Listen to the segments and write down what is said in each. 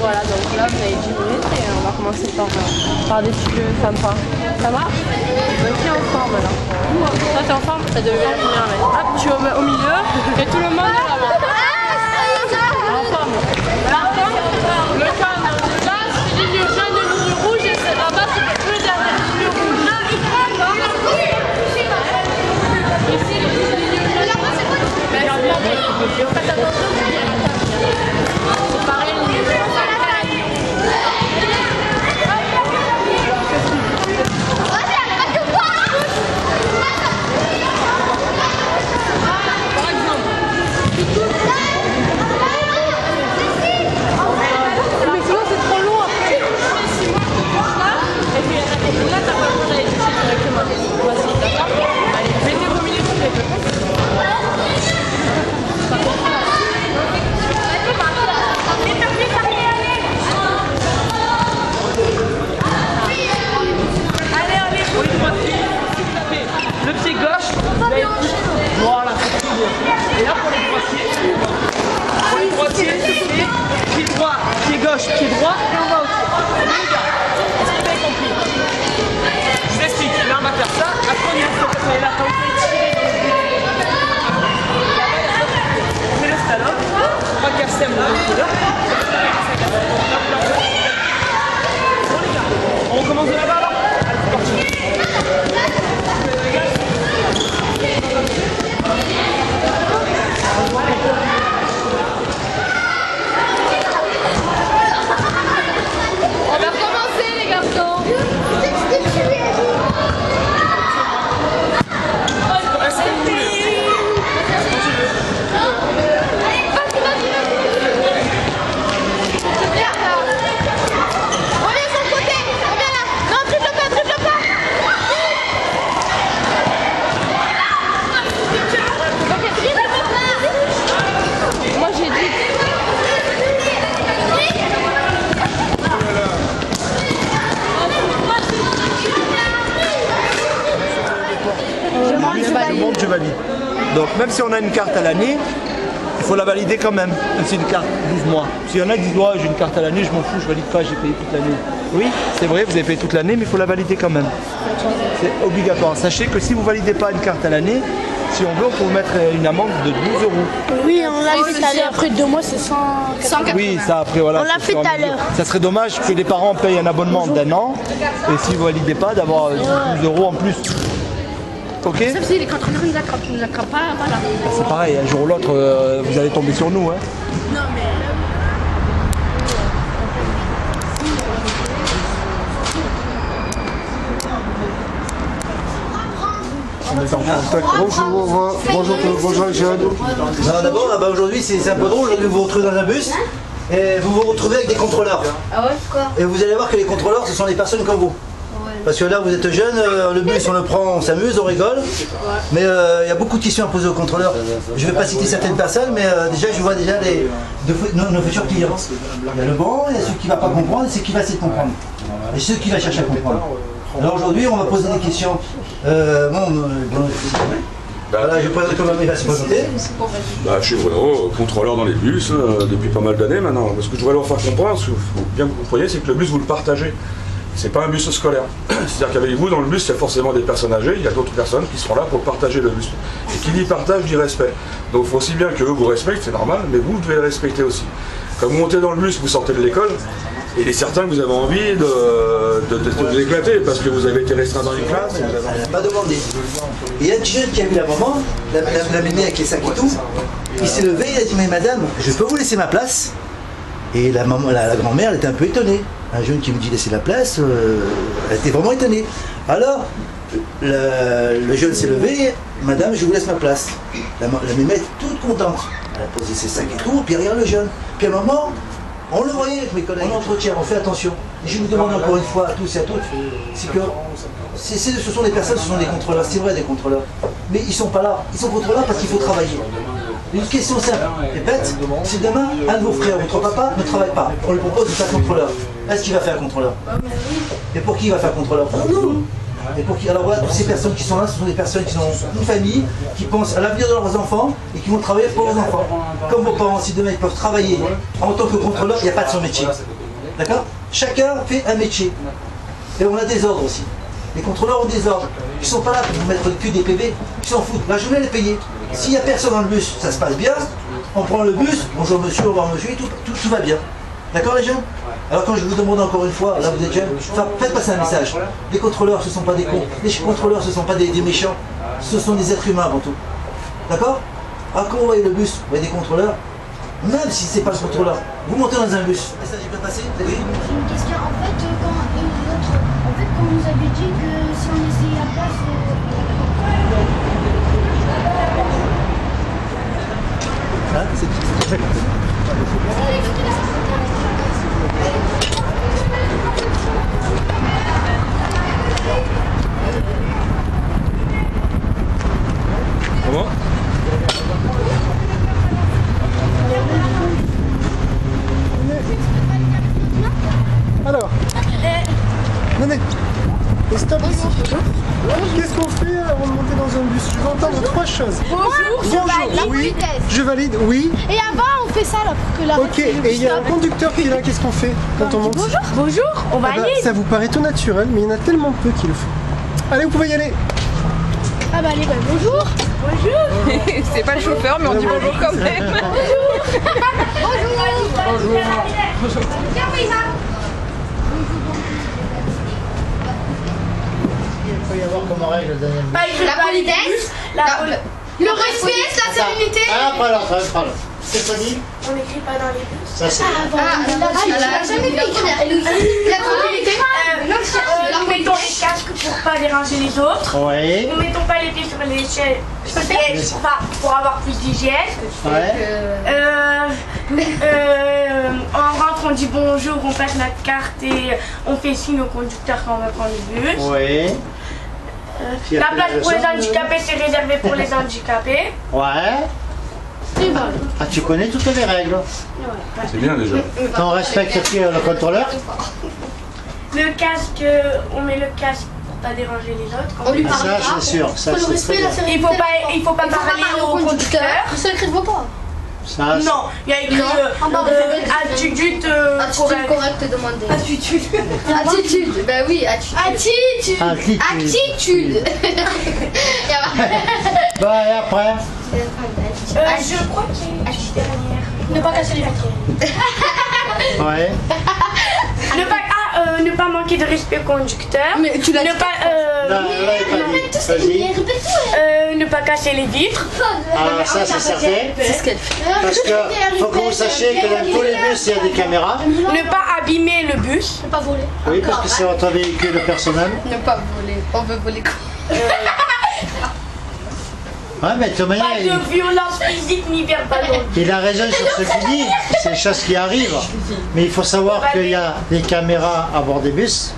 voilà, donc là vous avez 10 minutes et on va commencer par des petits jeux sympas. Ça marche? Qui est en forme là? Toi t'es en forme? Ça devient finir là. Hop, tu es au milieu et tout le monde est là-bas. En forme. Par contre, le cadre de base, c'est ligne jaune et ligne rouge et c'est là-bas, c'est le dernier ligne rouge. Ici, les lignes jaunes. Faites attention, c'est pareil, ligne jaune. Pied droit et on va au tir. Les gars, est-ce que vous avez compris? Je vous explique, là on va faire ça, après on y reste peut-être aller là, quand vous pouvez tirer dans le but. On fait le slalom, on va casser un peu là. Bon les gars, on recommence de là-bas alors? Allez, c'est parti. Je valide. Donc même si on a une carte à l'année, il faut la valider quand même c'est une carte 12 mois. S'il y en a qui disent ouais, j'ai une carte à l'année, je m'en fous, je valide pas, j'ai payé toute l'année. Oui, c'est vrai, vous avez payé toute l'année, mais il faut la valider quand même. C'est obligatoire. Sachez que si vous validez pas une carte à l'année, si on veut, on peut vous mettre une amende de 12 €. Oui, on l'a fait tout à l'heure. Après 2 mois, c'est 180. Oui, ça après voilà. On l'a fait tout à l'heure. Ça serait dommage que les parents payent un abonnement d'1 an et si vous validez pas, d'avoir 12 € en plus. Ok. Sauf si les contrôleurs ne nous attrapent pas, voilà. C'est pareil, un jour ou l'autre, vous allez tomber sur nous. Hein. Non, mais... Bonjour les jeunes. D'abord, aujourd'hui c'est un peu drôle, aujourd'hui vous vous retrouvez dans un bus et vous vous retrouvez avec des contrôleurs. Ah ouais, quoi? Et vous allez voir que les contrôleurs ce sont des personnes comme vous. Parce que là vous êtes jeunes, le bus on le prend, on s'amuse, on rigole. Mais il y a beaucoup de questions à poser aux contrôleurs. Je ne vais pas citer certaines personnes, mais déjà je vois déjà nos futurs clients. Il y a le bon, il y a ceux qui ne vont pas comprendre et ceux qui vont essayer de comprendre. Et ceux qui vont chercher à comprendre. Alors aujourd'hui on va poser des questions. Voilà, je présente comment il va se présenter. Je suis Bruno, contrôleur dans les bus depuis pas mal d'années maintenant. Ce que je voudrais leur faire comprendre, ce qu'il faut bien que vous compreniez, c'est que le bus vous le partagez. C'est pas un bus scolaire. C'est-à-dire qu'avec vous, dans le bus, il y a forcément des personnes âgées, il y a d'autres personnes qui seront là pour partager le bus. Et qui dit partage dit respect. Donc il faut aussi bien que eux vous respectent, c'est normal, mais vous devez les respecter aussi. Quand vous montez dans le bus, vous sortez de l'école, et il est certain que vous avez envie de vous éclater, parce que vous avez été restreint dans une classe. Elle n'a pas demandé. Il y a un petit jeune qui a vu la maman, la mémé avec les sacs et tout, il s'est levé, il a dit mais madame, je peux vous laisser ma place? Et la grand-mère, elle était un peu étonnée. Un jeune qui me dit laisser la place, elle était vraiment étonnée. Alors, le jeune s'est levé, madame, je vous laisse ma place. La mémé était toute contente. Elle a posé ses sacs et tout, puis regarde le jeune. Puis à un moment, on le voyait avec mes collègues. On entretient, on fait attention. Et je vous demande encore une fois à tous et à toutes, c'est que ce sont des personnes, ce sont des contrôleurs, c'est vrai des contrôleurs. Mais ils ne sont pas là, ils sont contrôleurs parce qu'il faut travailler. Une question simple et bête, si demain un de vos frères ou votre papa ne travaille pas, on lui propose de faire contrôleur, est-ce qu'il va faire contrôleur? Et pour qui il va faire contrôleur? Pour nous. Et pour qui, alors voilà, toutes ces personnes qui sont là, ce sont des personnes qui ont une famille, qui pensent à l'avenir de leurs enfants et qui vont travailler pour leurs enfants. Comme vos parents, si demain ils peuvent travailler en tant que contrôleur, il n'y a pas de son métier. D'accord? Chacun fait un métier. Et on a des ordres aussi. Les contrôleurs ont des ordres. Ils ne sont pas là pour vous mettre le cul des PV. Ils s'en foutent. La journée, elle est payée. S'il n'y a personne dans le bus, ça se passe bien. On prend le bus. Bonjour monsieur, au revoir monsieur, et tout va bien. D'accord les jeunes? Alors quand je vous demande encore une fois, là vous êtes jeunes, faites passer un message. Les contrôleurs, ce ne sont pas des cons. Les contrôleurs, ce ne sont pas des méchants. Ce sont des êtres humains avant tout. D'accord? Alors quand vous voyez le bus, vous voyez des contrôleurs, même si ce n'est pas le contrôleur, vous montez dans un bus. Le message est bien passé? Oui. J'ai une question. En fait, quand on nous avait dit que si on essayait la place. Hein, c'est très compris. Comment? Alors, venez. Et stop ici. Qu'est-ce qu'on fait avant de monter dans un bus? Je vais entendre trois choses. Bonjour, oui. Je valide, oui. Et avant, on fait ça là pour que la. Ok, et il y a un conducteur qui est là, qu'est-ce qu'on fait quand on monte? Bonjour. Bonjour, on va Ah bah, aller. ça vous paraît tout naturel, mais il y en a tellement peu qui le font. Allez, vous pouvez y aller. Ah bah allez, bah, bonjour. Bonjour. C'est pas le chauffeur, mais on dit bonjour quand même. Il faut y avoir comme règle le dernier bus. La politesse, le respect, la sérénité. Après l'autre. C'est pas dit? On n'écrit pas dans les bus. Ça c'est La tranquillité. Nous mettons les casques pour pas déranger les autres. Oui. Nous mettons pas les pieds sur les chaises pour avoir plus d'hygiène. Ouais. En rentre, on dit bonjour, on passe notre carte et on fait signe au conducteur quand on va prendre le bus. Oui. La place pour les handicapés, c'est réservé pour les handicapés. Ouais. Ah, tu connais toutes les règles. C'est bien déjà. On respecte qui, le contrôleur? Le casque, on met le casque pour pas déranger les autres. Quand On lui Ah, parle ça, pas. c'est sûr. Ça, Faut le c'est respect, très la bien. sérénité. il faut pas parler au conducteur. Ça écrit de pas. Ça, c'est- Non, il y a écrit attitude Attitude correcte. correcte demandée. Attitude. Attitude. Bah oui, attitude. Attitude. Attitude. Bah, et après? Je crois qu'il y a une dernière. Ne pas casser les vitres. Ouais. Ne pas manquer de respect au conducteur. Mais tu l'as Ne dit. pas, Non, là, il est pas dit. Vas-y. ne pas casser les vitres. Alors, ça, c'est certain. C'est ce qu'elle fait. Parce que faut que vous sachiez que dans tous les bus, il y a des caméras. Ne pas abîmer le bus. Ne pas voler. Oui, parce que c'est votre véhicule personnel. Ne pas voler. On veut voler quoi? Ouais, mais de toute manière, Pas de violence physique ni verbale. il a raison sur ce qu'il dit. C'est des choses qui arrivent. Mais il faut savoir qu'il y a des caméras à bord des bus.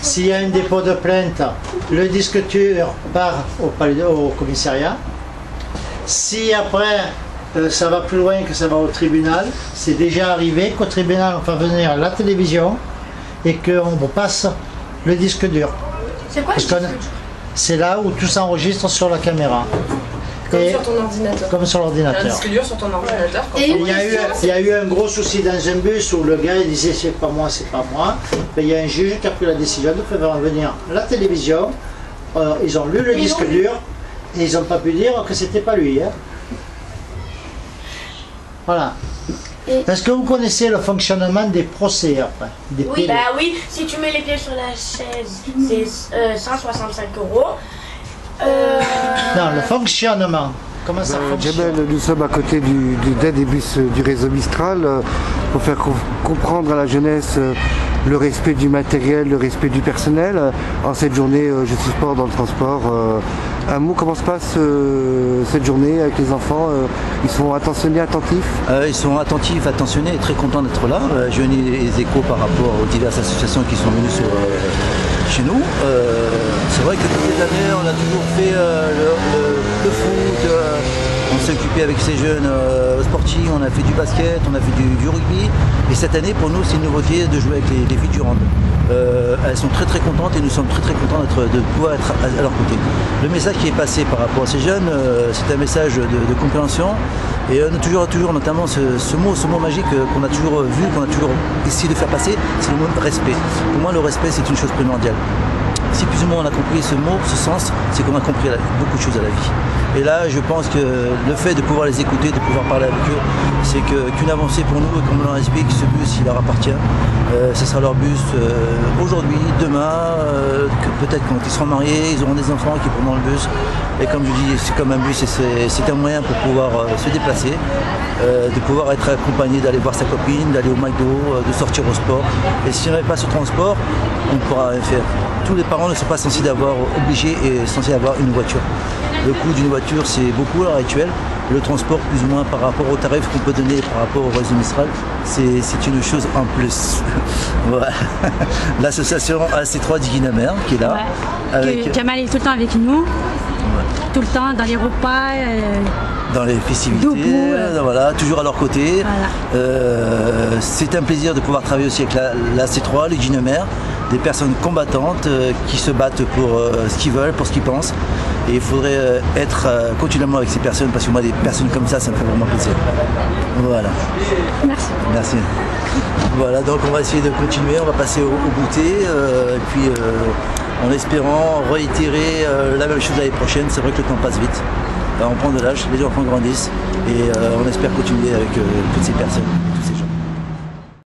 S'il y a un dépôt de plainte, le disque dur part au commissariat. Si après ça va plus loin, que ça va au tribunal, c'est déjà arrivé qu'au tribunal on fait venir la télévision et qu'on passe le disque dur. C'est quoi Parce que c'est là où tout s'enregistre sur la caméra. Comme Et- sur ton ordinateur. comme sur Un l'ordinateur. disque dur sur ton ordinateur. Quand Et on Il y a eu un gros souci dans un bus où le gars il disait c'est pas moi, c'est pas moi. Ben, il y a un juge qui a pris la décision de faire venir la télévision. Ils ont lu le disque dur et ils n'ont pas pu dire que c'était pas lui. Hein. Voilà. Est-ce que vous connaissez le fonctionnement des procès après, des Oui, télés? bah oui, si tu mets les pieds sur la chaise, c'est 165 €. Non, le fonctionnement. Comment ça fonctionne? Djebel, nous sommes à côté d'un des bus du réseau Mistral pour faire comprendre à la jeunesse le respect du matériel, le respect du personnel. En cette journée, je suis sport dans le transport. Un mot, comment se passe cette journée avec les enfants? Ils sont attentionnés, attentifs? Ils sont attentifs, attentionnés et très contents d'être là. J'ai eu des échos par rapport aux diverses associations qui sont venues chez nous. C'est vrai que depuis des années, on a toujours fait le foot, On s'est occupé avec ces jeunes sportifs, on a fait du basket, on a fait du rugby. Et cette année, pour nous, c'est une nouveauté de jouer avec les filles du Rand. Elles sont très très contentes et nous sommes très très contents de pouvoir être à leur côté. Le message qui est passé par rapport à ces jeunes, c'est un message de compréhension. Et toujours notamment ce mot magique qu'on a toujours vu, qu'on a toujours essayé de faire passer, c'est le mot respect. Pour moi, le respect, c'est une chose primordiale. Si plus ou moins on a compris ce mot, ce sens, c'est qu'on a compris beaucoup de choses à la vie. Et là, je pense que le fait de pouvoir les écouter, de pouvoir parler avec eux, c'est qu'une avancée pour nous, et comme on leur explique, ce bus, il leur appartient. Ce sera leur bus aujourd'hui, demain, peut-être quand ils seront mariés, ils auront des enfants qui prendront le bus. Et comme je dis, c'est comme un bus, c'est un moyen pour pouvoir se déplacer, de pouvoir être accompagné, d'aller voir sa copine, d'aller au McDo, de sortir au sport. Et si on n'avait pas ce transport, on ne pourra rien faire. Tous les parents ne sont pas censés obligés et censés avoir une voiture. Le coût d'une voiture, c'est beaucoup à l'heure actuelle. Le transport, plus ou moins par rapport au tarif qu'on peut donner par rapport au réseau Mistral, c'est une chose en plus. Voilà. L'association AC3 d'Iguinemer qui est là. Ouais. Avec... Jamal est tout le temps avec nous, tout le temps dans les repas. Dans les festivités, debout, voilà, toujours à leur côté. Voilà. C'est un plaisir de pouvoir travailler aussi avec la C3, les Guinemer, des personnes combattantes qui se battent pour ce qu'ils veulent, pour ce qu'ils pensent. Et il faudrait être continuellement avec ces personnes parce que moi, des personnes comme ça me fait vraiment plaisir. Voilà. Merci. Merci. Voilà, donc on va essayer de continuer, on va passer au goûter, et puis en espérant réitérer la même chose l'année prochaine. C'est vrai que le temps passe vite. On prend de l'âge, les enfants grandissent et on espère continuer avec toutes ces personnes.